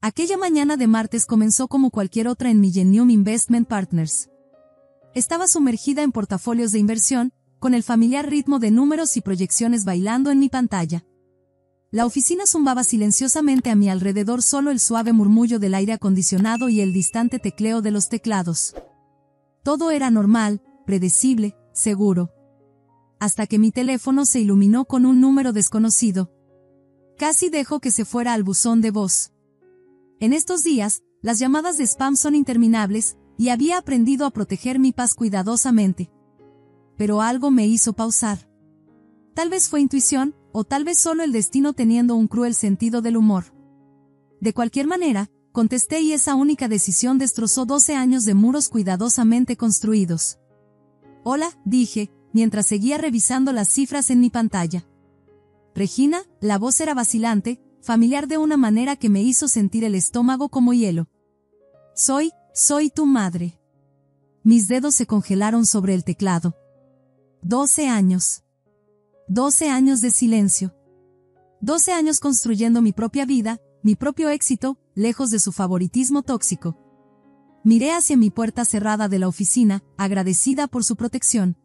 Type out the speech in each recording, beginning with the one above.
Aquella mañana de martes comenzó como cualquier otra en Millennium Investment Partners. Estaba sumergida en portafolios de inversión, con el familiar ritmo de números y proyecciones bailando en mi pantalla. La oficina zumbaba silenciosamente a mi alrededor, solo el suave murmullo del aire acondicionado y el distante tecleo de los teclados. Todo era normal, predecible, seguro. Hasta que mi teléfono se iluminó con un número desconocido. Casi dejó que se fuera al buzón de voz. En estos días, las llamadas de spam son interminables, y había aprendido a proteger mi paz cuidadosamente. Pero algo me hizo pausar. Tal vez fue intuición, o tal vez solo el destino teniendo un cruel sentido del humor. De cualquier manera, contesté y esa única decisión destrozó 12 años de muros cuidadosamente construidos. Hola, dije, mientras seguía revisando las cifras en mi pantalla. Regina, la voz era vacilante, familiar de una manera que me hizo sentir el estómago como hielo. Soy tu madre. Mis dedos se congelaron sobre el teclado. 12 años. 12 años de silencio. 12 años construyendo mi propia vida, mi propio éxito, lejos de su favoritismo tóxico. Miré hacia mi puerta cerrada de la oficina, agradecida por su protección.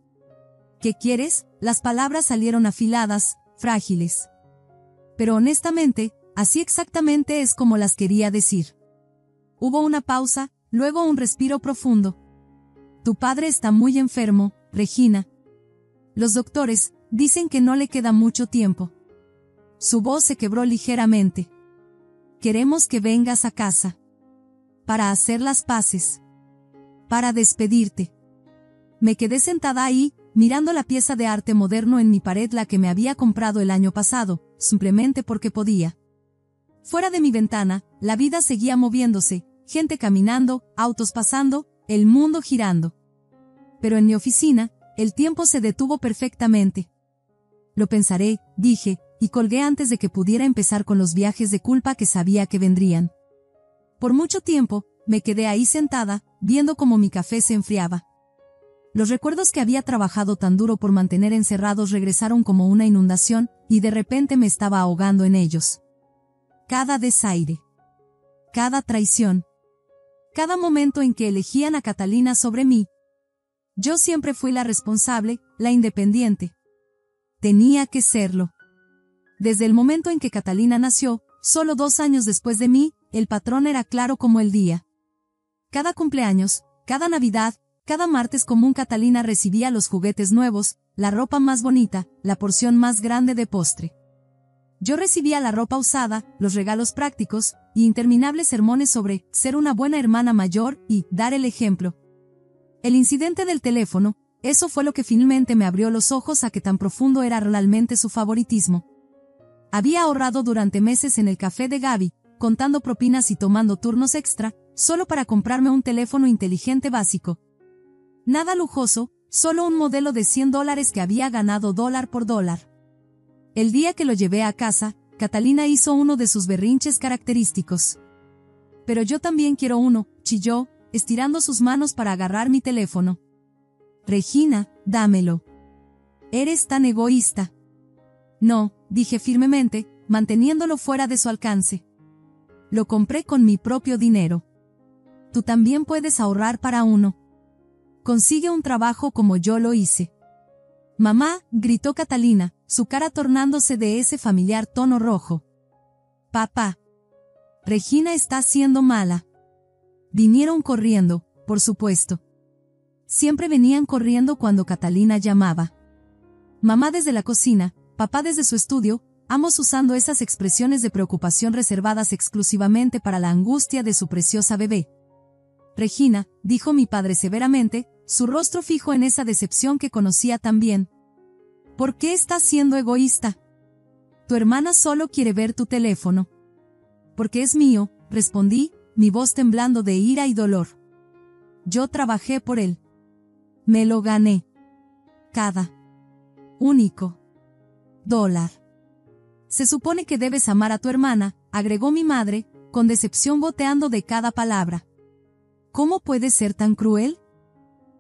¿Qué quieres? Las palabras salieron afiladas, frágiles. Pero honestamente, así exactamente es como las quería decir. Hubo una pausa, luego un respiro profundo. Tu padre está muy enfermo, Regina. Los doctores dicen que no le queda mucho tiempo. Su voz se quebró ligeramente. Queremos que vengas a casa. Para hacer las paces. Para despedirte. Me quedé sentada ahí, mirando la pieza de arte moderno en mi pared, la que me había comprado el año pasado, simplemente porque podía. Fuera de mi ventana, la vida seguía moviéndose, gente caminando, autos pasando, el mundo girando. Pero en mi oficina, el tiempo se detuvo perfectamente. Lo pensaré, dije, y colgué antes de que pudiera empezar con los viajes de culpa que sabía que vendrían. Por mucho tiempo, me quedé ahí sentada, viendo cómo mi café se enfriaba. Los recuerdos que había trabajado tan duro por mantener encerrados regresaron como una inundación, y de repente me estaba ahogando en ellos. Cada desaire. Cada traición. Cada momento en que elegían a Catalina sobre mí. Yo siempre fui la responsable, la independiente. Tenía que serlo. Desde el momento en que Catalina nació, solo 2 años después de mí, el patrón era claro como el día. Cada cumpleaños, cada Navidad, cada martes común, Catalina recibía los juguetes nuevos, la ropa más bonita, la porción más grande de postre. Yo recibía la ropa usada, los regalos prácticos, y interminables sermones sobre ser una buena hermana mayor y dar el ejemplo. El incidente del teléfono, eso fue lo que finalmente me abrió los ojos a que tan profundo era realmente su favoritismo. Había ahorrado durante meses en el café de Gaby, contando propinas y tomando turnos extra, solo para comprarme un teléfono inteligente básico. Nada lujoso, solo un modelo de $100 que había ganado dólar por dólar. El día que lo llevé a casa, Catalina hizo uno de sus berrinches característicos. Pero yo también quiero uno, chilló, estirando sus manos para agarrar mi teléfono. Regina, dámelo. Eres tan egoísta. No, dije firmemente, manteniéndolo fuera de su alcance. Lo compré con mi propio dinero. Tú también puedes ahorrar para uno. Consigue un trabajo como yo lo hice. Mamá, gritó Catalina, su cara tornándose de ese familiar tono rojo. Papá. Regina está siendo mala. Vinieron corriendo, por supuesto. Siempre venían corriendo cuando Catalina llamaba. Mamá desde la cocina, papá desde su estudio, ambos usando esas expresiones de preocupación reservadas exclusivamente para la angustia de su preciosa bebé. Regina, dijo mi padre severamente, su rostro fijo en esa decepción que conocía tan bien. ¿Por qué estás siendo egoísta? Tu hermana solo quiere ver tu teléfono. Porque es mío, respondí, mi voz temblando de ira y dolor. Yo trabajé por él. Me lo gané. Cada único dólar. Se supone que debes amar a tu hermana, agregó mi madre, con decepción goteando de cada palabra. ¿Cómo puedes ser tan cruel?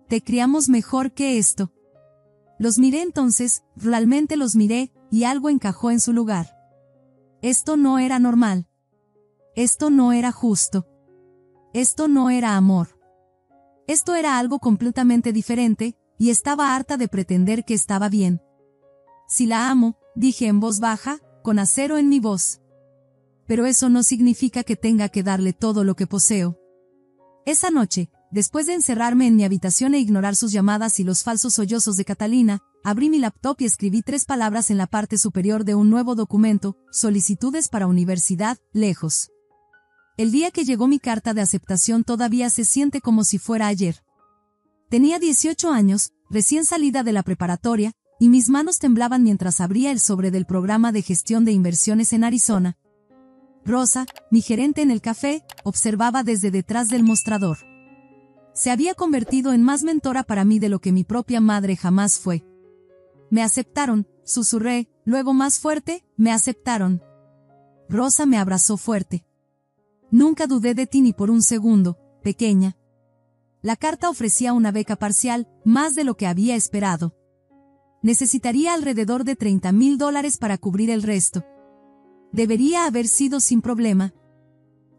Te criamos mejor que esto. Los miré entonces, realmente los miré, y algo encajó en su lugar. Esto no era normal. Esto no era justo. Esto no era amor. Esto era algo completamente diferente, y estaba harta de pretender que estaba bien. Si la amo, dije en voz baja, con acero en mi voz. Pero eso no significa que tenga que darle todo lo que poseo. Esa noche, después de encerrarme en mi habitación e ignorar sus llamadas y los falsos sollozos de Catalina, abrí mi laptop y escribí 3 palabras en la parte superior de un nuevo documento: solicitudes para universidad, lejos. El día que llegó mi carta de aceptación todavía se siente como si fuera ayer. Tenía 18 años, recién salida de la preparatoria, y mis manos temblaban mientras abría el sobre del programa de gestión de inversiones en Arizona. Rosa, mi gerente en el café, observaba desde detrás del mostrador. Se había convertido en más mentora para mí de lo que mi propia madre jamás fue. Me aceptaron, susurré, luego más fuerte, me aceptaron. Rosa me abrazó fuerte. Nunca dudé de ti ni por un segundo, pequeña. La carta ofrecía una beca parcial, más de lo que había esperado. Necesitaría alrededor de $30,000 para cubrir el resto. Debería haber sido sin problema.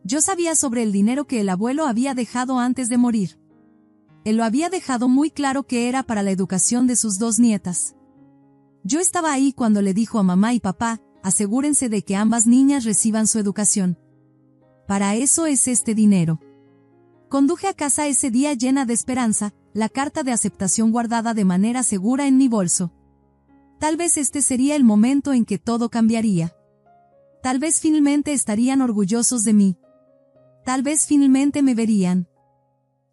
Yo sabía sobre el dinero que el abuelo había dejado antes de morir. Él lo había dejado muy claro que era para la educación de sus 2 nietas. Yo estaba ahí cuando le dijo a mamá y papá: asegúrense de que ambas niñas reciban su educación. Para eso es este dinero. Conduje a casa ese día llena de esperanza, la carta de aceptación guardada de manera segura en mi bolso. Tal vez este sería el momento en que todo cambiaría. Tal vez finalmente estarían orgullosos de mí. Tal vez finalmente me verían.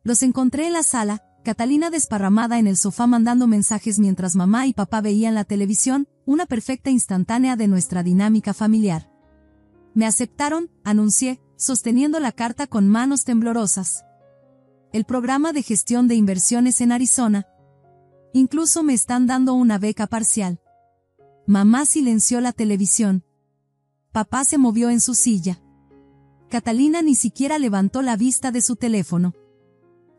Los encontré en la sala, Catalina desparramada en el sofá mandando mensajes mientras mamá y papá veían la televisión, una perfecta instantánea de nuestra dinámica familiar. Me aceptaron, anuncié, sosteniendo la carta con manos temblorosas. El programa de gestión de inversiones en Arizona. Incluso me están dando una beca parcial. Mamá silenció la televisión. Papá se movió en su silla. Catalina ni siquiera levantó la vista de su teléfono.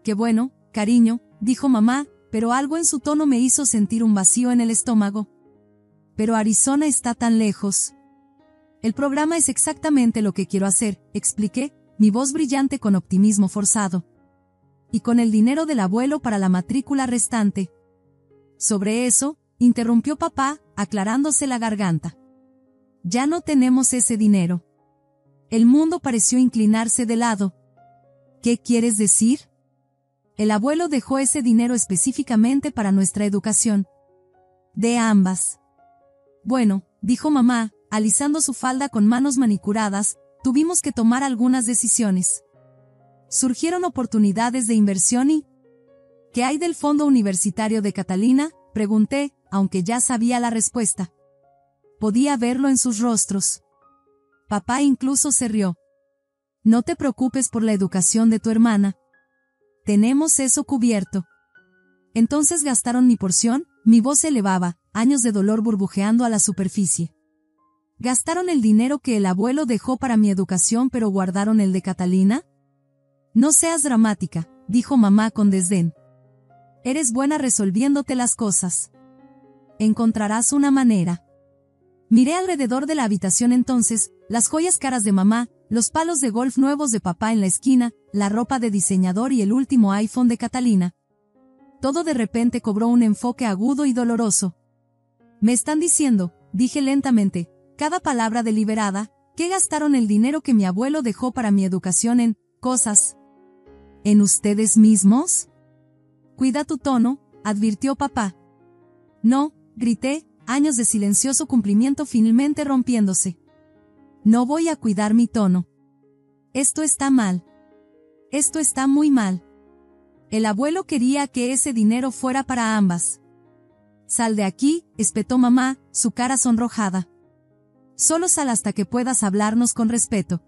Qué bueno, cariño, dijo mamá, pero algo en su tono me hizo sentir un vacío en el estómago. Pero Arizona está tan lejos. El programa es exactamente lo que quiero hacer, expliqué, mi voz brillante con optimismo forzado. Y con el dinero del abuelo para la matrícula restante. Sobre eso, interrumpió papá, aclarándose la garganta. Ya no tenemos ese dinero. El mundo pareció inclinarse de lado. ¿Qué quieres decir? El abuelo dejó ese dinero específicamente para nuestra educación. De ambas. Bueno, dijo mamá, alisando su falda con manos manicuradas, tuvimos que tomar algunas decisiones. Surgieron oportunidades de inversión y... ¿Qué hay del fondo universitario de Catalina?, pregunté, aunque ya sabía la respuesta. Podía verlo en sus rostros. Papá incluso se rió. No te preocupes por la educación de tu hermana. Tenemos eso cubierto. Entonces gastaron mi porción, mi voz se elevaba, años de dolor burbujeando a la superficie. ¿Gastaron el dinero que el abuelo dejó para mi educación pero guardaron el de Catalina? No seas dramática, dijo mamá con desdén. Eres buena resolviéndote las cosas. Encontrarás una manera. Miré alrededor de la habitación entonces, las joyas caras de mamá, los palos de golf nuevos de papá en la esquina, la ropa de diseñador y el último iPhone de Catalina. Todo de repente cobró un enfoque agudo y doloroso. Me están diciendo, dije lentamente, cada palabra deliberada, que gastaron el dinero que mi abuelo dejó para mi educación en cosas. ¿En ustedes mismos? Cuida tu tono, advirtió papá. No, grité, años de silencioso cumplimiento finalmente rompiéndose. No voy a cuidar mi tono. Esto está mal. Esto está muy mal. El abuelo quería que ese dinero fuera para ambas. Sal de aquí, espetó mamá, su cara sonrojada. Solo sal hasta que puedas hablarnos con respeto.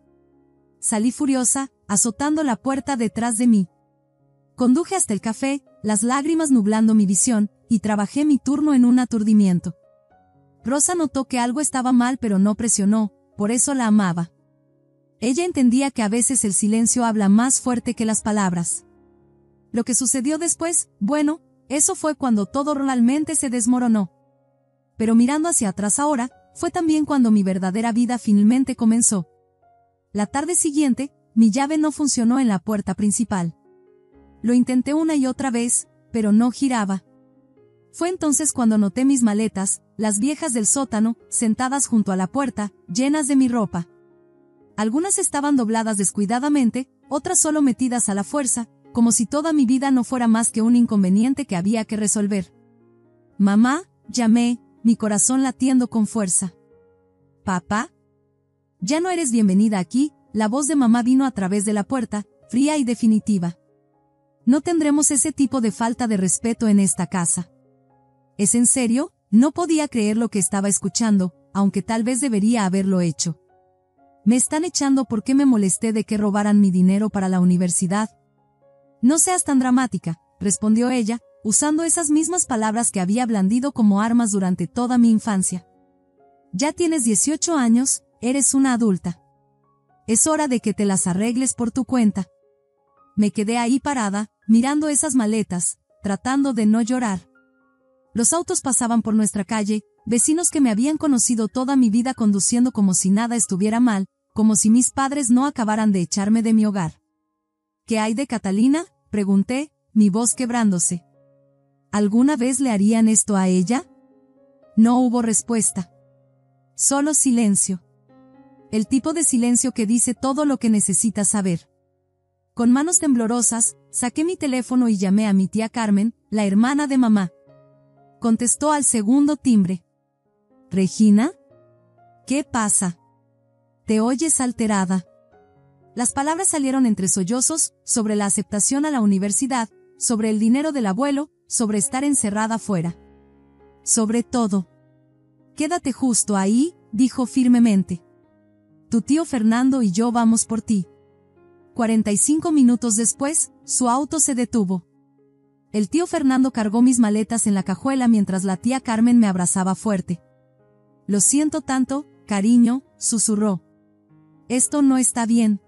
Salí furiosa, azotando la puerta detrás de mí. Conduje hasta el café, las lágrimas nublando mi visión, y trabajé mi turno en un aturdimiento. Rosa notó que algo estaba mal pero no presionó, por eso la amaba. Ella entendía que a veces el silencio habla más fuerte que las palabras. Lo que sucedió después, bueno, eso fue cuando todo realmente se desmoronó. Pero mirando hacia atrás ahora, fue también cuando mi verdadera vida finalmente comenzó. La tarde siguiente, mi llave no funcionó en la puerta principal. Lo intenté una y otra vez, pero no giraba. Fue entonces cuando noté mis maletas, las viejas del sótano, sentadas junto a la puerta, llenas de mi ropa. Algunas estaban dobladas descuidadamente, otras solo metidas a la fuerza, como si toda mi vida no fuera más que un inconveniente que había que resolver. «Mamá», llamé, mi corazón latiendo con fuerza. «¿Papá? Ya no eres bienvenida aquí», la voz de mamá vino a través de la puerta, fría y definitiva. «No tendremos ese tipo de falta de respeto en esta casa». ¿Es en serio? No podía creer lo que estaba escuchando, aunque tal vez debería haberlo hecho. «Me están echando porque me molesté de que robaran mi dinero para la universidad». «No seas tan dramática», respondió ella, usando esas mismas palabras que había blandido como armas durante toda mi infancia. «Ya tienes 18 años, eres una adulta. Es hora de que te las arregles por tu cuenta». Me quedé ahí parada, mirando esas maletas, tratando de no llorar. Los autos pasaban por nuestra calle, vecinos que me habían conocido toda mi vida conduciendo como si nada estuviera mal, como si mis padres no acabaran de echarme de mi hogar. «¿Qué hay de Catalina?», pregunté, mi voz quebrándose. ¿Alguna vez le harían esto a ella? No hubo respuesta. Solo silencio. El tipo de silencio que dice todo lo que necesitas saber. Con manos temblorosas, saqué mi teléfono y llamé a mi tía Carmen, la hermana de mamá. Contestó al segundo timbre. «¿Regina? ¿Qué pasa? Te oyes alterada». Las palabras salieron entre sollozos, sobre la aceptación a la universidad, sobre el dinero del abuelo, sobre estar encerrada fuera. Sobre todo. «Quédate justo ahí», dijo firmemente. «Tu tío Fernando y yo vamos por ti». 45 minutos después, su auto se detuvo. El tío Fernando cargó mis maletas en la cajuela mientras la tía Carmen me abrazaba fuerte. «Lo siento tanto, cariño», susurró. «Esto no está bien».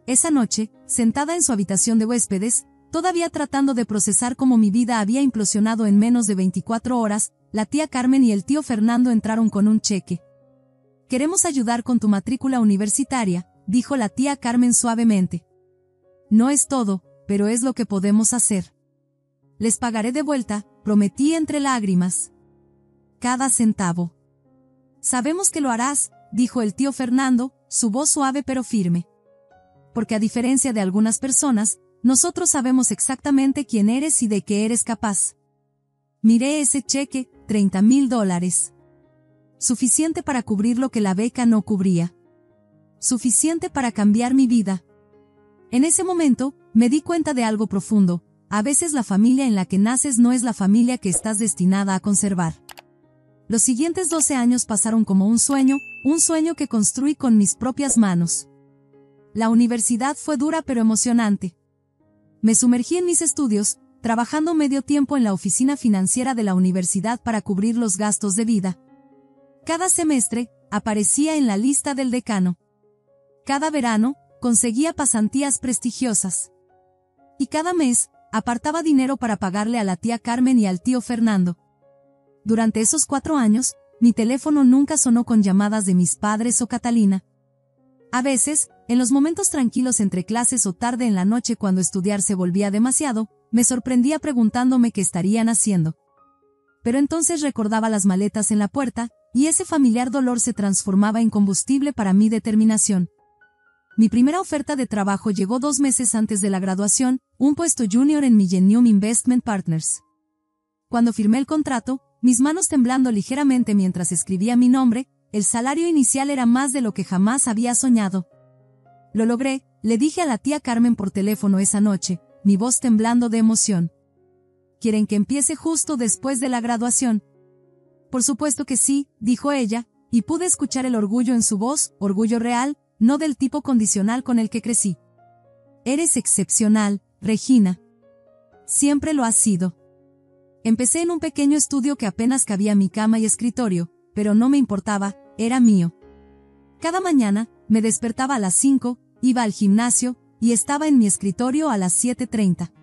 Esa noche, sentada en su habitación de huéspedes, todavía tratando de procesar cómo mi vida había implosionado en menos de 24 horas, la tía Carmen y el tío Fernando entraron con un cheque. «Queremos ayudar con tu matrícula universitaria», dijo la tía Carmen suavemente. «No es todo, pero es lo que podemos hacer. Les pagaré de vuelta», prometí entre lágrimas. «Cada centavo». «Sabemos que lo harás», dijo el tío Fernando, su voz suave pero firme. «Porque a diferencia de algunas personas, nosotros sabemos exactamente quién eres y de qué eres capaz». Miré ese cheque, $30,000. Suficiente para cubrir lo que la beca no cubría. Suficiente para cambiar mi vida. En ese momento, me di cuenta de algo profundo. A veces la familia en la que naces no es la familia que estás destinada a conservar. Los siguientes 12 años pasaron como un sueño que construí con mis propias manos. La universidad fue dura pero emocionante. Me sumergí en mis estudios, trabajando medio tiempo en la oficina financiera de la universidad para cubrir los gastos de vida. Cada semestre, aparecía en la lista del decano. Cada verano, conseguía pasantías prestigiosas. Y cada mes, apartaba dinero para pagarle a la tía Carmen y al tío Fernando. Durante esos 4 años, mi teléfono nunca sonó con llamadas de mis padres o Catalina. A veces, en los momentos tranquilos entre clases o tarde en la noche cuando estudiar se volvía demasiado, me sorprendía preguntándome qué estarían haciendo. Pero entonces recordaba las maletas en la puerta, y ese familiar dolor se transformaba en combustible para mi determinación. Mi primera oferta de trabajo llegó 2 meses antes de la graduación, un puesto junior en Millennium Investment Partners. Cuando firmé el contrato, mis manos temblando ligeramente mientras escribía mi nombre, el salario inicial era más de lo que jamás había soñado. «Lo logré», le dije a la tía Carmen por teléfono esa noche, mi voz temblando de emoción. «¿Quieren que empiece justo después de la graduación?» «Por supuesto que sí», dijo ella, y pude escuchar el orgullo en su voz, orgullo real, no del tipo condicional con el que crecí. «Eres excepcional, Regina. Siempre lo has sido». Empecé en un pequeño estudio que apenas cabía mi cama y escritorio, pero no me importaba, era mío. Cada mañana, me despertaba a las 5, iba al gimnasio, y estaba en mi escritorio a las 7:30.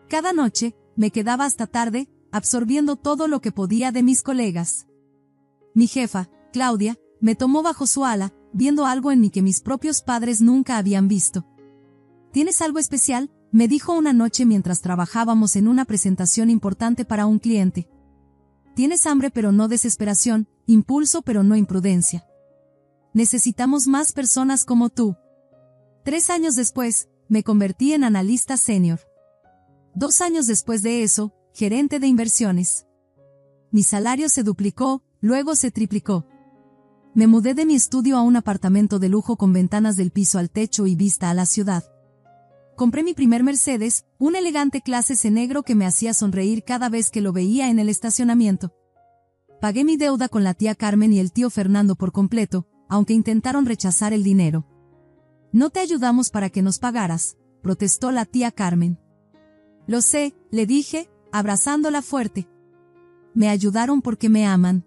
Cada noche, me quedaba hasta tarde, absorbiendo todo lo que podía de mis colegas. Mi jefa, Claudia, me tomó bajo su ala, viendo algo en mí que mis propios padres nunca habían visto. ¿Tienes algo especial?, me dijo una noche mientras trabajábamos en una presentación importante para un cliente. Tienes hambre pero no desesperación, impulso pero no imprudencia. Necesitamos más personas como tú. 3 años después, me convertí en analista senior. 2 años después de eso, gerente de inversiones. Mi salario se duplicó, luego se triplicó. Me mudé de mi estudio a un apartamento de lujo con ventanas del piso al techo y vista a la ciudad. Compré mi primer Mercedes, un elegante clase C negro que me hacía sonreír cada vez que lo veía en el estacionamiento. Pagué mi deuda con la tía Carmen y el tío Fernando por completo, aunque intentaron rechazar el dinero. No te ayudamos para que nos pagaras, protestó la tía Carmen. Lo sé, le dije, abrazándola fuerte. Me ayudaron porque me aman.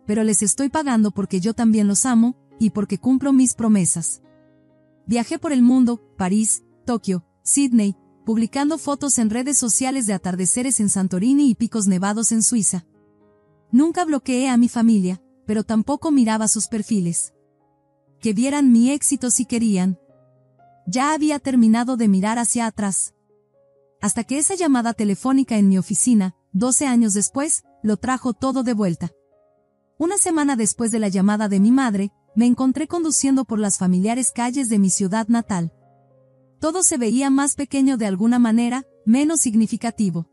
Pero les estoy pagando porque yo también los amo, y porque cumplo mis promesas. Viajé por el mundo, París, Tokio, Sydney, publicando fotos en redes sociales de atardeceres en Santorini y picos nevados en Suiza. Nunca bloqueé a mi familia, pero tampoco miraba sus perfiles. Que vieran mi éxito si querían. Ya había terminado de mirar hacia atrás. Hasta que esa llamada telefónica en mi oficina, 12 años después, lo trajo todo de vuelta. Una semana después de la llamada de mi madre, me encontré conduciendo por las familiares calles de mi ciudad natal. Todo se veía más pequeño de alguna manera, menos significativo.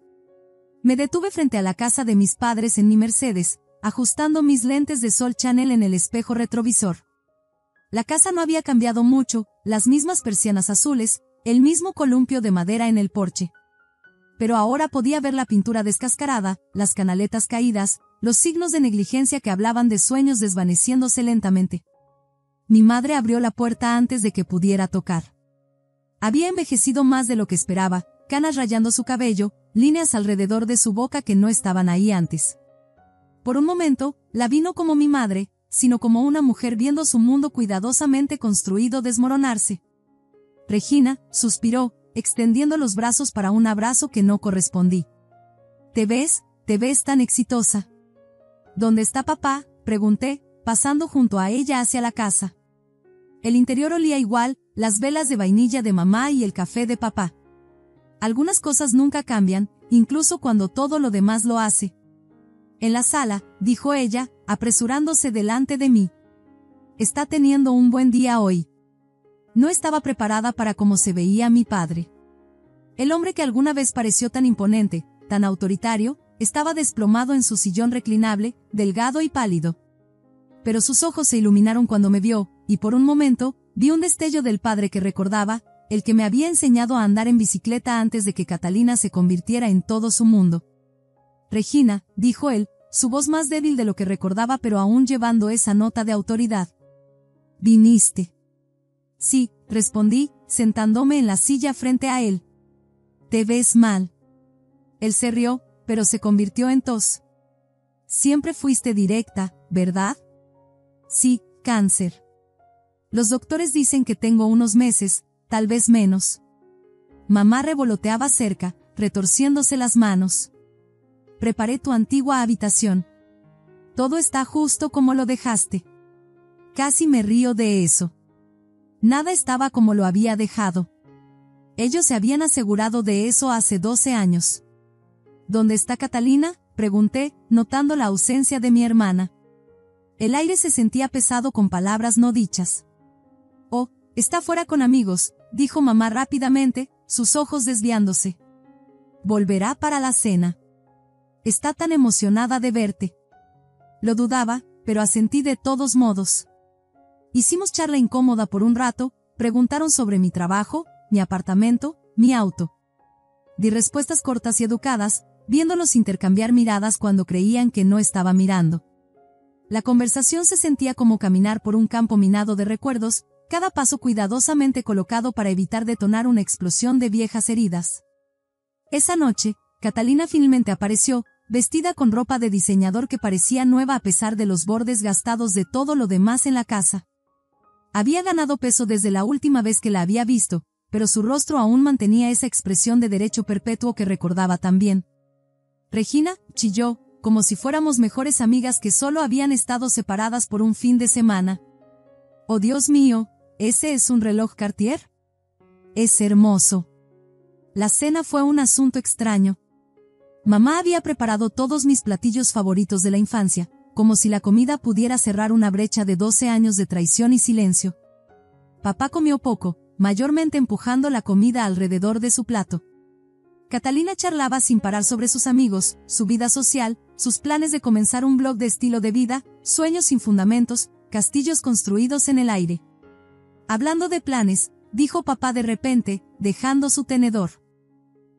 Me detuve frente a la casa de mis padres en mi Mercedes, ajustando mis lentes de sol Chanel en el espejo retrovisor. La casa no había cambiado mucho, las mismas persianas azules, el mismo columpio de madera en el porche. Pero ahora podía ver la pintura descascarada, las canaletas caídas, los signos de negligencia que hablaban de sueños desvaneciéndose lentamente. Mi madre abrió la puerta antes de que pudiera tocar. Había envejecido más de lo que esperaba, canas rayando su cabello, líneas alrededor de su boca que no estaban ahí antes. Por un momento, la vi no como mi madre, sino como una mujer viendo su mundo cuidadosamente construido desmoronarse. Regina, suspiró, extendiendo los brazos para un abrazo que no correspondí. Te ves tan exitosa. ¿Dónde está papá?, pregunté, pasando junto a ella hacia la casa. El interior olía igual, las velas de vainilla de mamá y el café de papá. Algunas cosas nunca cambian, incluso cuando todo lo demás lo hace. En la sala, dijo ella, apresurándose delante de mí. Está teniendo un buen día hoy. No estaba preparada para cómo se veía mi padre. El hombre que alguna vez pareció tan imponente, tan autoritario, estaba desplomado en su sillón reclinable, delgado y pálido. Pero sus ojos se iluminaron cuando me vio, y por un momento, vi un destello del padre que recordaba, el que me había enseñado a andar en bicicleta antes de que Catalina se convirtiera en todo su mundo. Regina, dijo él, su voz más débil de lo que recordaba pero aún llevando esa nota de autoridad. ¿Viniste? Sí, respondí, sentándome en la silla frente a él. Te ves mal. Él se rió, pero se convirtió en tos. Siempre fuiste directa, ¿verdad? Sí, cáncer. Los doctores dicen que tengo unos meses, tal vez menos. Mamá revoloteaba cerca, retorciéndose las manos. Preparé tu antigua habitación. Todo está justo como lo dejaste. Casi me río de eso. Nada estaba como lo había dejado. Ellos se habían asegurado de eso hace 12 años. ¿Dónde está Catalina?, pregunté, notando la ausencia de mi hermana. El aire se sentía pesado con palabras no dichas. Oh, está fuera con amigos, dijo mamá rápidamente, sus ojos desviándose. Volverá para la cena. Está tan emocionada de verte. Lo dudaba, pero asentí de todos modos. Hicimos charla incómoda por un rato, preguntaron sobre mi trabajo, mi apartamento, mi auto. Di respuestas cortas y educadas, viéndolos intercambiar miradas cuando creían que no estaba mirando. La conversación se sentía como caminar por un campo minado de recuerdos, cada paso cuidadosamente colocado para evitar detonar una explosión de viejas heridas. Esa noche, Catalina finalmente apareció, vestida con ropa de diseñador que parecía nueva a pesar de los bordes gastados de todo lo demás en la casa. Había ganado peso desde la última vez que la había visto, pero su rostro aún mantenía esa expresión de derecho perpetuo que recordaba tan bien. Regina, chilló, como si fuéramos mejores amigas que solo habían estado separadas por un fin de semana. Oh Dios mío, ¿ese es un reloj Cartier? Es hermoso. La cena fue un asunto extraño. Mamá había preparado todos mis platillos favoritos de la infancia, como si la comida pudiera cerrar una brecha de 12 años de traición y silencio. Papá comió poco, mayormente empujando la comida alrededor de su plato. Catalina charlaba sin parar sobre sus amigos, su vida social, sus planes de comenzar un blog de estilo de vida, sueños sin fundamentos, castillos construidos en el aire. Hablando de planes, dijo papá de repente, dejando su tenedor.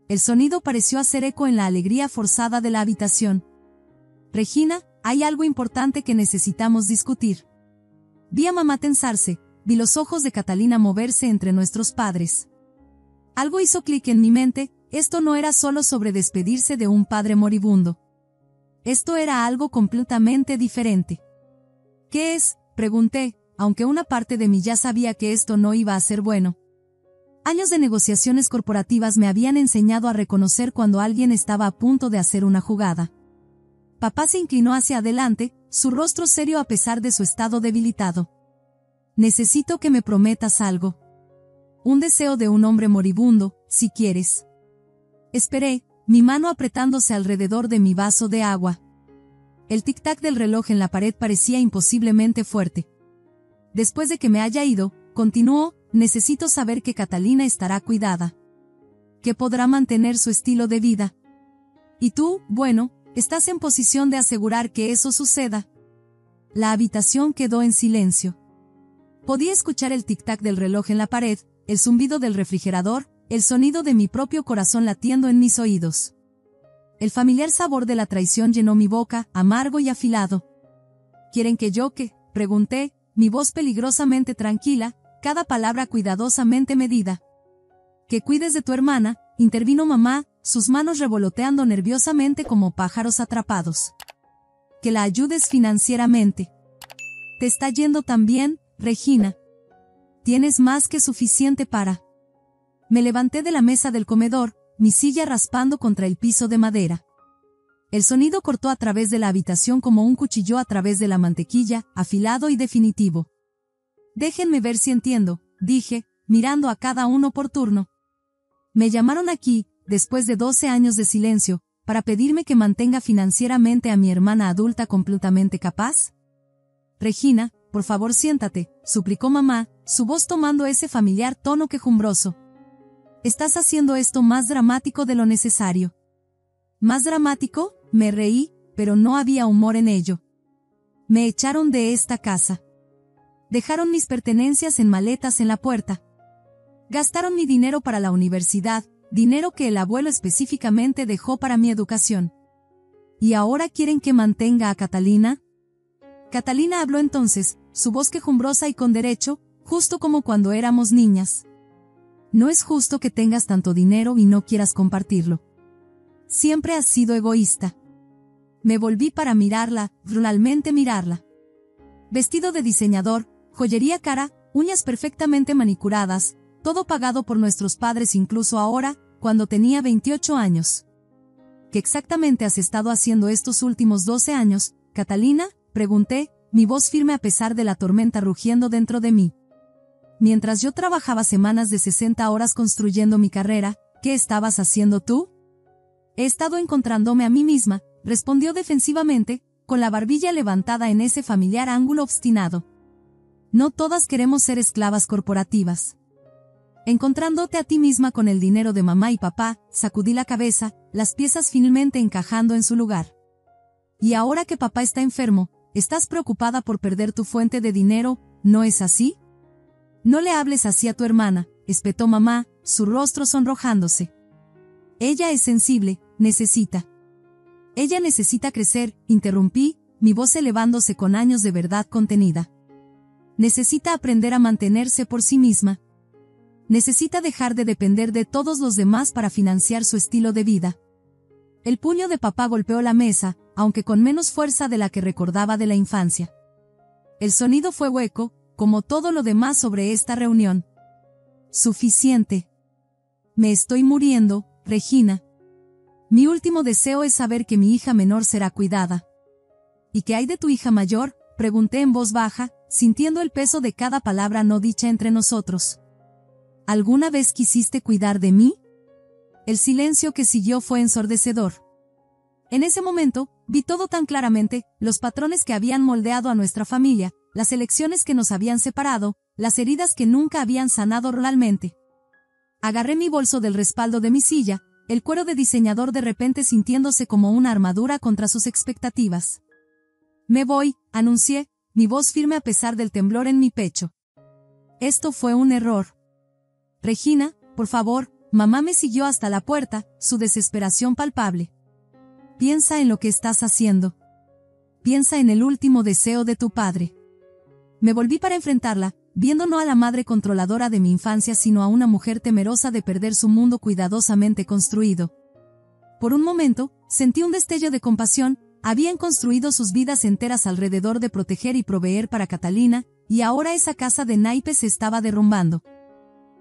El sonido pareció hacer eco en la alegría forzada de la habitación. Regina, hay algo importante que necesitamos discutir. Vi a mamá tensarse, vi los ojos de Catalina moverse entre nuestros padres. Algo hizo clic en mi mente, esto no era solo sobre despedirse de un padre moribundo. Esto era algo completamente diferente. ¿Qué es?, pregunté, aunque una parte de mí ya sabía que esto no iba a ser bueno. Años de negociaciones corporativas me habían enseñado a reconocer cuando alguien estaba a punto de hacer una jugada. Papá se inclinó hacia adelante, su rostro serio a pesar de su estado debilitado. Necesito que me prometas algo. Un deseo de un hombre moribundo, si quieres. Esperé, mi mano apretándose alrededor de mi vaso de agua. El tic-tac del reloj en la pared parecía imposiblemente fuerte. Después de que me haya ido, continuó, necesito saber que Catalina estará cuidada. Que podrá mantener su estilo de vida. Y tú, bueno, estás en posición de asegurar que eso suceda. La habitación quedó en silencio. Podía escuchar el tic-tac del reloj en la pared, el zumbido del refrigerador, el sonido de mi propio corazón latiendo en mis oídos. El familiar sabor de la traición llenó mi boca, amargo y afilado. ¿Quieren que yo qué?, pregunté, mi voz peligrosamente tranquila, cada palabra cuidadosamente medida. Que cuides de tu hermana, intervino mamá, sus manos revoloteando nerviosamente como pájaros atrapados. Que la ayudes financieramente. Te está yendo tan bien, Regina. Tienes más que suficiente para... Me levanté de la mesa del comedor, mi silla raspando contra el piso de madera. El sonido cortó a través de la habitación como un cuchillo a través de la mantequilla, afilado y definitivo. Déjenme ver si entiendo, dije, mirando a cada uno por turno. Me llamaron aquí, después de 12 años de silencio, para pedirme que mantenga financieramente a mi hermana adulta completamente capaz. Regina, por favor siéntate, suplicó mamá, su voz tomando ese familiar tono quejumbroso. Estás haciendo esto más dramático de lo necesario. ¿Más dramático? Me reí, pero no había humor en ello. Me echaron de esta casa. Dejaron mis pertenencias en maletas en la puerta. Gastaron mi dinero para la universidad, dinero que el abuelo específicamente dejó para mi educación. ¿Y ahora quieren que mantenga a Catalina? Catalina habló entonces, su voz quejumbrosa y con derecho, justo como cuando éramos niñas. No es justo que tengas tanto dinero y no quieras compartirlo. Siempre has sido egoísta. Me volví para mirarla, realmente mirarla. Vestido de diseñador, joyería cara, uñas perfectamente manicuradas, todo pagado por nuestros padres incluso ahora, cuando tenía 28 años. ¿Qué exactamente has estado haciendo estos últimos 12 años, Catalina?, pregunté, mi voz firme a pesar de la tormenta rugiendo dentro de mí. Mientras yo trabajaba semanas de 60 horas construyendo mi carrera, ¿qué estabas haciendo tú? He estado encontrándome a mí misma, respondió defensivamente, con la barbilla levantada en ese familiar ángulo obstinado. No todas queremos ser esclavas corporativas. Encontrándote a ti misma con el dinero de mamá y papá, sacudí la cabeza, las piezas finalmente encajando en su lugar. Y ahora que papá está enfermo, estás preocupada por perder tu fuente de dinero, ¿no es así? No le hables así a tu hermana, espetó mamá, su rostro sonrojándose. Ella es sensible, Ella necesita crecer, interrumpí, mi voz elevándose con años de verdad contenida. Necesita aprender a mantenerse por sí misma. Necesita dejar de depender de todos los demás para financiar su estilo de vida. El puño de papá golpeó la mesa, aunque con menos fuerza de la que recordaba de la infancia. El sonido fue hueco, como todo lo demás sobre esta reunión. Suficiente. Me estoy muriendo, Regina. Mi último deseo es saber que mi hija menor será cuidada. ¿Y qué hay de tu hija mayor?, Pregunté en voz baja, sintiendo el peso de cada palabra no dicha entre nosotros. ¿Alguna vez quisiste cuidar de mí? El silencio que siguió fue ensordecedor. En ese momento, vi todo tan claramente, los patrones que habían moldeado a nuestra familia, las elecciones que nos habían separado, las heridas que nunca habían sanado realmente. Agarré mi bolso del respaldo de mi silla, el cuero de diseñador de repente sintiéndose como una armadura contra sus expectativas. Me voy, anuncié, mi voz firme a pesar del temblor en mi pecho. Esto fue un error. Regina, por favor, mamá me siguió hasta la puerta, su desesperación palpable. Piensa en lo que estás haciendo. Piensa en el último deseo de tu padre. Me volví para enfrentarla, viendo no a la madre controladora de mi infancia sino a una mujer temerosa de perder su mundo cuidadosamente construido. Por un momento, sentí un destello de compasión, habían construido sus vidas enteras alrededor de proteger y proveer para Catalina, y ahora esa casa de naipes se estaba derrumbando.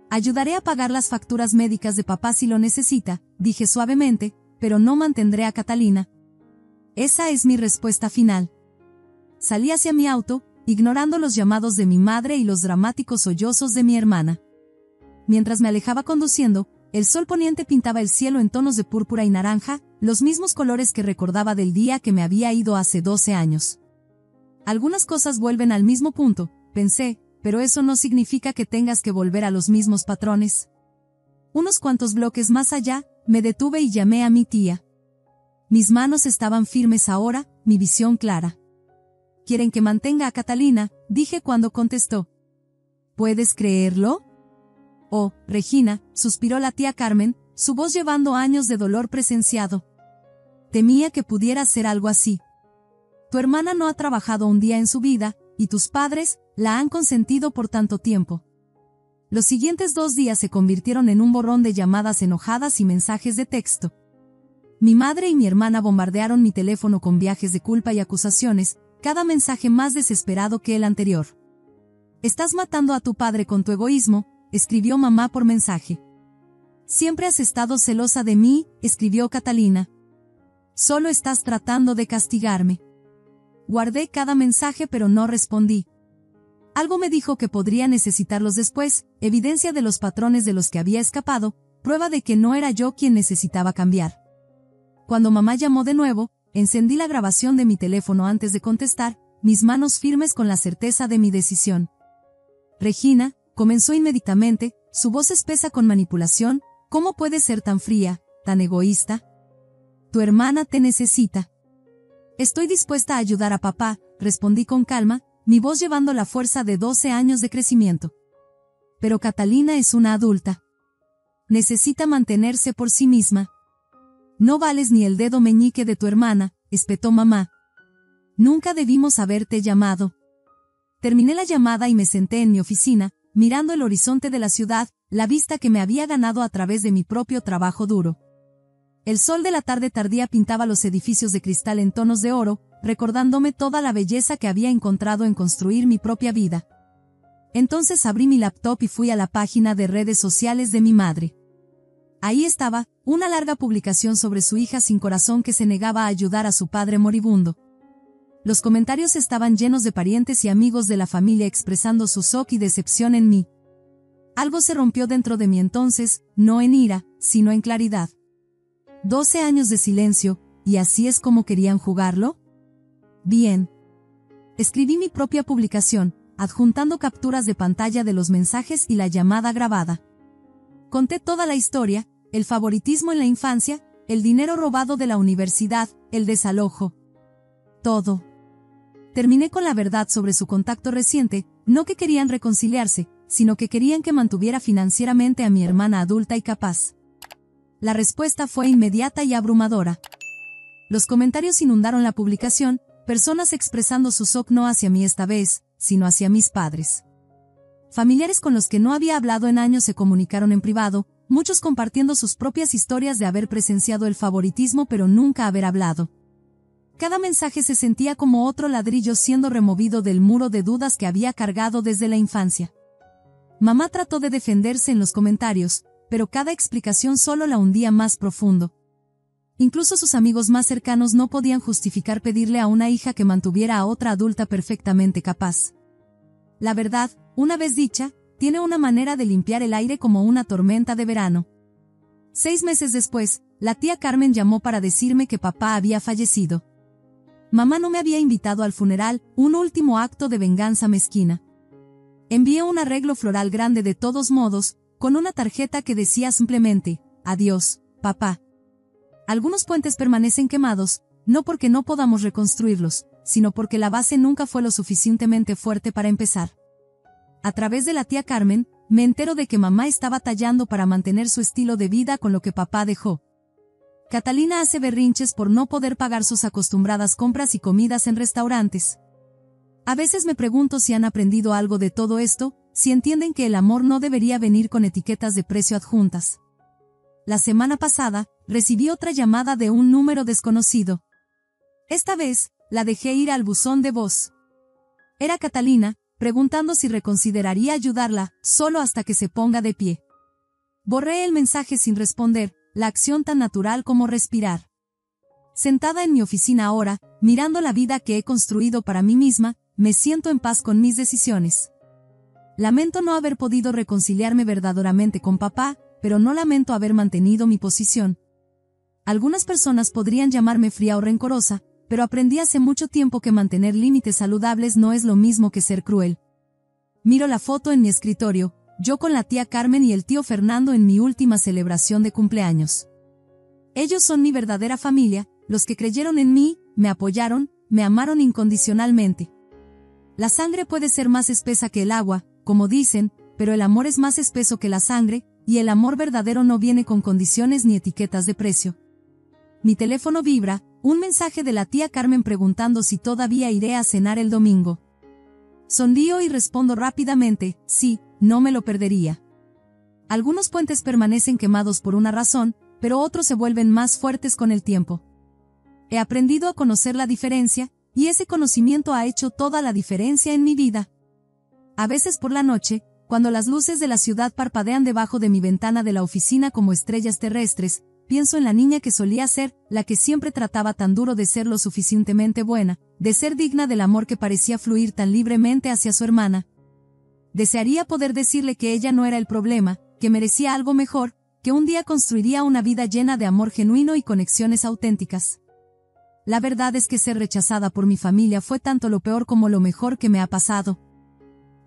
Ayudaré a pagar las facturas médicas de papá si lo necesita, dije suavemente, pero no mantendré a Catalina. Esa es mi respuesta final. Salí hacia mi auto, ignorando los llamados de mi madre y los dramáticos sollozos de mi hermana. Mientras me alejaba conduciendo, el sol poniente pintaba el cielo en tonos de púrpura y naranja, los mismos colores que recordaba del día que me había ido hace 12 años. Algunas cosas vuelven al mismo punto, pensé, pero eso no significa que tengas que volver a los mismos patrones. Unos cuantos bloques más allá, me detuve y llamé a mi tía. Mis manos estaban firmes ahora, mi visión clara. ¿Quieren que mantenga a Catalina?, dije cuando contestó. ¿Puedes creerlo? Oh, Regina, suspiró la tía Carmen, su voz llevando años de dolor presenciado. Temía que pudiera ser algo así. Tu hermana no ha trabajado un día en su vida, y tus padres la han consentido por tanto tiempo. Los siguientes 2 días se convirtieron en un borrón de llamadas enojadas y mensajes de texto. Mi madre y mi hermana bombardearon mi teléfono con viajes de culpa y acusaciones, cada mensaje más desesperado que el anterior. «Estás matando a tu padre con tu egoísmo», escribió mamá por mensaje. «Siempre has estado celosa de mí», escribió Catalina. «Solo estás tratando de castigarme». Guardé cada mensaje pero no respondí. Algo me dijo que podría necesitarlos después, evidencia de los patrones de los que había escapado, prueba de que no era yo quien necesitaba cambiar. Cuando mamá llamó de nuevo, encendí la grabación de mi teléfono antes de contestar, mis manos firmes con la certeza de mi decisión. Regina, comenzó inmediatamente, su voz espesa con manipulación, ¿cómo puedes ser tan fría, tan egoísta? Tu hermana te necesita. Estoy dispuesta a ayudar a papá, respondí con calma, mi voz llevando la fuerza de 12 años de crecimiento. Pero Catalina es una adulta. Necesita mantenerse por sí misma. No vales ni el dedo meñique de tu hermana, espetó mamá. Nunca debimos haberte llamado. Terminé la llamada y me senté en mi oficina, mirando el horizonte de la ciudad, la vista que me había ganado a través de mi propio trabajo duro. El sol de la tarde tardía pintaba los edificios de cristal en tonos de oro, recordándome toda la belleza que había encontrado en construir mi propia vida. Entonces abrí mi laptop y fui a la página de redes sociales de mi madre. Ahí estaba, una larga publicación sobre su hija sin corazón que se negaba a ayudar a su padre moribundo. Los comentarios estaban llenos de parientes y amigos de la familia expresando su shock y decepción en mí. Algo se rompió dentro de mí entonces, no en ira, sino en claridad. 12 años de silencio, ¿y así es como querían jugarlo? Bien. Escribí mi propia publicación, adjuntando capturas de pantalla de los mensajes y la llamada grabada. Conté toda la historia, el favoritismo en la infancia, el dinero robado de la universidad, el desalojo. Todo. Terminé con la verdad sobre su contacto reciente, no que querían reconciliarse, sino que querían que mantuviera financieramente a mi hermana adulta y capaz. La respuesta fue inmediata y abrumadora. Los comentarios inundaron la publicación, personas expresando su shock no hacia mí esta vez, sino hacia mis padres. Familiares con los que no había hablado en años se comunicaron en privado, muchos compartiendo sus propias historias de haber presenciado el favoritismo pero nunca haber hablado. Cada mensaje se sentía como otro ladrillo siendo removido del muro de dudas que había cargado desde la infancia. Mamá trató de defenderse en los comentarios, pero cada explicación solo la hundía más profundo. Incluso sus amigos más cercanos no podían justificar pedirle a una hija que mantuviera a otra adulta perfectamente capaz. La verdad, una vez dicha, tiene una manera de limpiar el aire como una tormenta de verano. 6 meses después, la tía Carmen llamó para decirme que papá había fallecido. Mamá no me había invitado al funeral, un último acto de venganza mezquina. Envié un arreglo floral grande de todos modos, con una tarjeta que decía simplemente, adiós, papá. Algunos puentes permanecen quemados, no porque no podamos reconstruirlos, sino porque la base nunca fue lo suficientemente fuerte para empezar. A través de la tía Carmen, me entero de que mamá estaba tallando para mantener su estilo de vida con lo que papá dejó. Catalina hace berrinches por no poder pagar sus acostumbradas compras y comidas en restaurantes. A veces me pregunto si han aprendido algo de todo esto, si entienden que el amor no debería venir con etiquetas de precio adjuntas. La semana pasada, recibí otra llamada de un número desconocido. Esta vez, la dejé ir al buzón de voz. Era Catalina, preguntando si reconsideraría ayudarla, solo hasta que se ponga de pie. Borré el mensaje sin responder, la acción tan natural como respirar. Sentada en mi oficina ahora, mirando la vida que he construido para mí misma, me siento en paz con mis decisiones. Lamento no haber podido reconciliarme verdaderamente con papá, pero no lamento haber mantenido mi posición. Algunas personas podrían llamarme fría o rencorosa, pero aprendí hace mucho tiempo que mantener límites saludables no es lo mismo que ser cruel. Miro la foto en mi escritorio, yo con la tía Carmen y el tío Fernando en mi última celebración de cumpleaños. Ellos son mi verdadera familia, los que creyeron en mí, me apoyaron, me amaron incondicionalmente. La sangre puede ser más espesa que el agua, como dicen, pero el amor es más espeso que la sangre, y el amor verdadero no viene con condiciones ni etiquetas de precio. Mi teléfono vibra, un mensaje de la tía Carmen preguntando si todavía iré a cenar el domingo. Sonrío y respondo rápidamente, sí, no me lo perdería. Algunos puentes permanecen quemados por una razón, pero otros se vuelven más fuertes con el tiempo. He aprendido a conocer la diferencia, y ese conocimiento ha hecho toda la diferencia en mi vida. A veces por la noche, cuando las luces de la ciudad parpadean debajo de mi ventana de la oficina como estrellas terrestres, pienso en la niña que solía ser, la que siempre trataba tan duro de ser lo suficientemente buena, de ser digna del amor que parecía fluir tan libremente hacia su hermana. Desearía poder decirle que ella no era el problema, que merecía algo mejor, que un día construiría una vida llena de amor genuino y conexiones auténticas. La verdad es que ser rechazada por mi familia fue tanto lo peor como lo mejor que me ha pasado.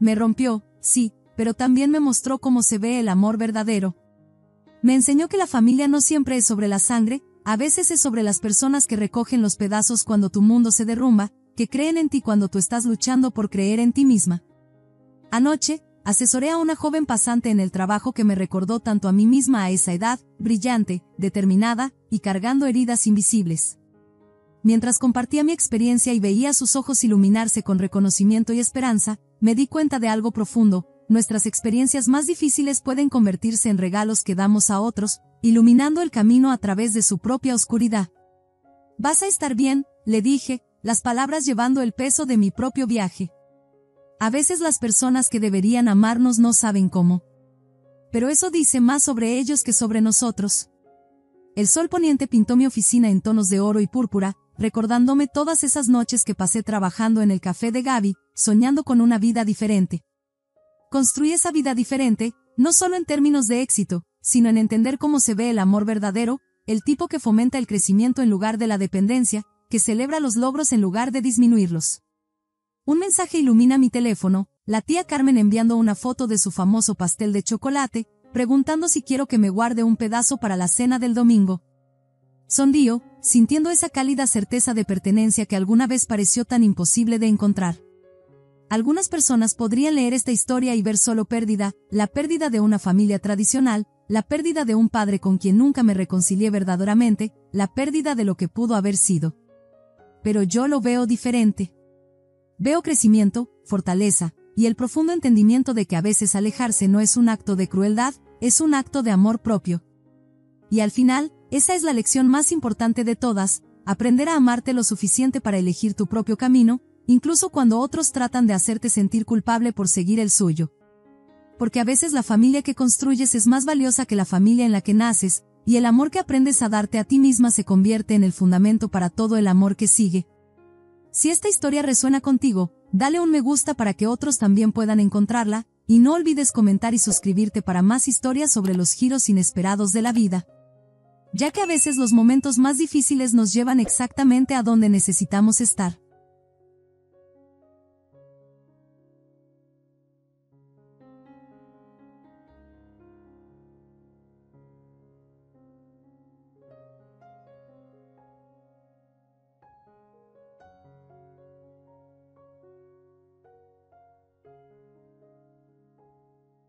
Me rompió, sí, pero también me mostró cómo se ve el amor verdadero. Me enseñó que la familia no siempre es sobre la sangre, a veces es sobre las personas que recogen los pedazos cuando tu mundo se derrumba, que creen en ti cuando tú estás luchando por creer en ti misma. Anoche, asesoré a una joven pasante en el trabajo que me recordó tanto a mí misma a esa edad, brillante, determinada, y cargando heridas invisibles. Mientras compartía mi experiencia y veía sus ojos iluminarse con reconocimiento y esperanza, me di cuenta de algo profundo: nuestras experiencias más difíciles pueden convertirse en regalos que damos a otros, iluminando el camino a través de su propia oscuridad. «Vas a estar bien», le dije, las palabras llevando el peso de mi propio viaje. A veces las personas que deberían amarnos no saben cómo. Pero eso dice más sobre ellos que sobre nosotros. El sol poniente pintó mi oficina en tonos de oro y púrpura, recordándome todas esas noches que pasé trabajando en el café de Gaby, soñando con una vida diferente. Construí esa vida diferente, no solo en términos de éxito, sino en entender cómo se ve el amor verdadero, el tipo que fomenta el crecimiento en lugar de la dependencia, que celebra los logros en lugar de disminuirlos. Un mensaje ilumina mi teléfono, la tía Carmen enviando una foto de su famoso pastel de chocolate, preguntando si quiero que me guarde un pedazo para la cena del domingo. Sonrío, sintiendo esa cálida certeza de pertenencia que alguna vez pareció tan imposible de encontrar. Algunas personas podrían leer esta historia y ver solo pérdida, la pérdida de una familia tradicional, la pérdida de un padre con quien nunca me reconcilié verdaderamente, la pérdida de lo que pudo haber sido. Pero yo lo veo diferente. Veo crecimiento, fortaleza, y el profundo entendimiento de que a veces alejarse no es un acto de crueldad, es un acto de amor propio. Y al final, esa es la lección más importante de todas: aprender a amarte lo suficiente para elegir tu propio camino, incluso cuando otros tratan de hacerte sentir culpable por seguir el suyo. Porque a veces la familia que construyes es más valiosa que la familia en la que naces, y el amor que aprendes a darte a ti misma se convierte en el fundamento para todo el amor que sigue. Si esta historia resuena contigo, dale un me gusta para que otros también puedan encontrarla, y no olvides comentar y suscribirte para más historias sobre los giros inesperados de la vida. Ya que a veces los momentos más difíciles nos llevan exactamente a donde necesitamos estar.